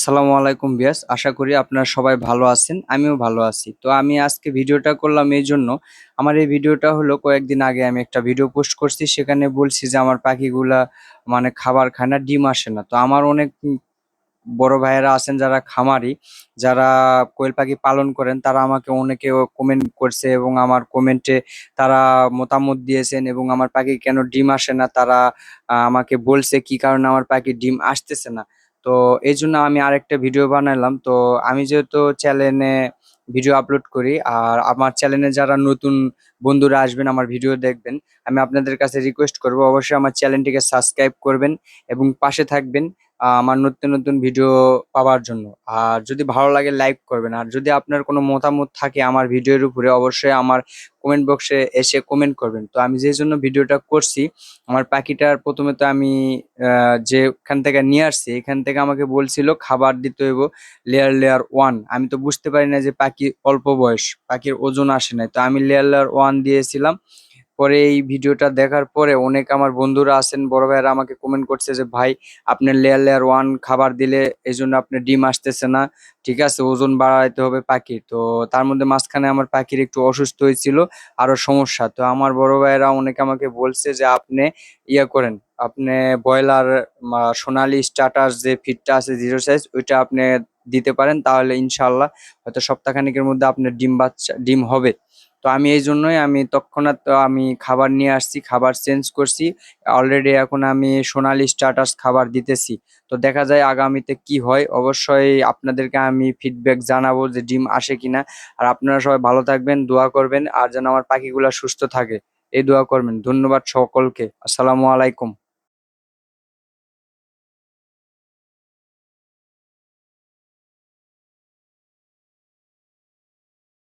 আসসালামু আলাইকুম বিয়াস, আশা করি আপনারা সবাই ভালো আছেন। আমিও ভালো আছি। তো আমি আজকে ভিডিওটা করলাম এই জন্য, আমার এই ভিডিওটা হলো কয়েকদিন আগে আমি একটা ভিডিও পোস্ট করছি, সেখানে বলছি যে আমার পাখিগুলা মানে খাবার খায় না, ডিম আসে না। তো আমার অনেক বড় ভাইয়েরা আছেন যারা খামারি, যারা কোয়েল পাখি পালন করেন, তারা আমাকে অনেকে কমেন্ট করছে এবং আমার কমেন্টে তারা মতামত দিয়েছেন এবং আমার পাখি কেন ডিম আসে না তারা আমাকে বলছে কি কারণে আমার পাখি ডিম আসতেছে না। তো এই জন্য আমি আরেকটা ভিডিও বানালাম। তো আমি যেহেতু চ্যানেলে ভিডিও আপলোড করি, আর আমার চ্যানেলে যারা নতুন বন্ধুরা আসবেন আমার ভিডিও দেখবেন, আমি আপনাদের কাছে রিকোয়েস্ট করবো অবশ্যই আমার চ্যানেলটিকে সাবস্ক্রাইব করবেন এবং পাশে থাকবেন আমার নতুন নতুন ভিডিও পাওয়ার জন্য। আর যদি ভালো লাগে লাইক করবেন, আর যদি আপনার কোনো মতামত থাকে আমার ভিডিওর উপরে অবশ্যই আমার কমেন্ট বক্সে এসে কমেন্ট করবেন। তো আমি যে জন্য ভিডিওটা করছি, আমার পাখিটার প্রথমে তো আমি যেখান থেকে নিয়ে আসছি এখান থেকে আমাকে বলছিল খাবার দিতে হইব লেয়ার লেয়ার ওয়ান। আমি তো বুঝতে পারি না যে পাখি অল্প বয়স, পাখির ওজন আসে নাই, তো আমি লেয়ার লেয়ার ওয়ান দিয়েছিলাম। পরে এই ভিডিওটা দেখার পরে অনেক আমার বন্ধুরা আছেন, বড় ভাইয়েরা আমাকে কমেন্ট করছে যে ভাই আপনি লেয়ার লেয়ার ওয়ান খাবার দিলে এই জন্য আপনার ডিম আসতেছে না, ঠিক আছে ওজন বাড়াইতে হবে পাখির। তো তার মধ্যে মাঝখানে আমার পাখির একটু অসুস্থ হয়েছিল, আরো সমস্যা। তো আমার বড় ভাইয়েরা অনেকে আমাকে বলছে যে আপনি ইয়ে করেন, আপনি ব্রয়লার সোনালী স্টার্টার যে ফিডটা আছে জিরো সাইজ ওইটা আপনি দিতে পারেন, তাহলে ইনশাল্লাহ হয়তো সপ্তাহখানেকের মধ্যে আপনার ডিম হবে। তো আমি এই জন্যই আমি তৎক্ষণাৎ আমি খাবার নিয়ে আসছি, খাবার চেঞ্জ করছি অলরেডি। এখন আমি সোনালী স্টার্টার্স খাবার দিতেছি। তো দেখা যায় আগামীতে কি হয়, অবশ্যই আপনাদেরকে আমি ফিডব্যাক জানাবো যে ডিম আসে কিনা। আর আপনারা সবাই ভালো থাকবেন, দোয়া করবেন, আর যেন আমার পাখিগুলা সুস্থ থাকে এই দোয়া করবেন। ধন্যবাদ সকলকে। আসসালামু আলাইকুম।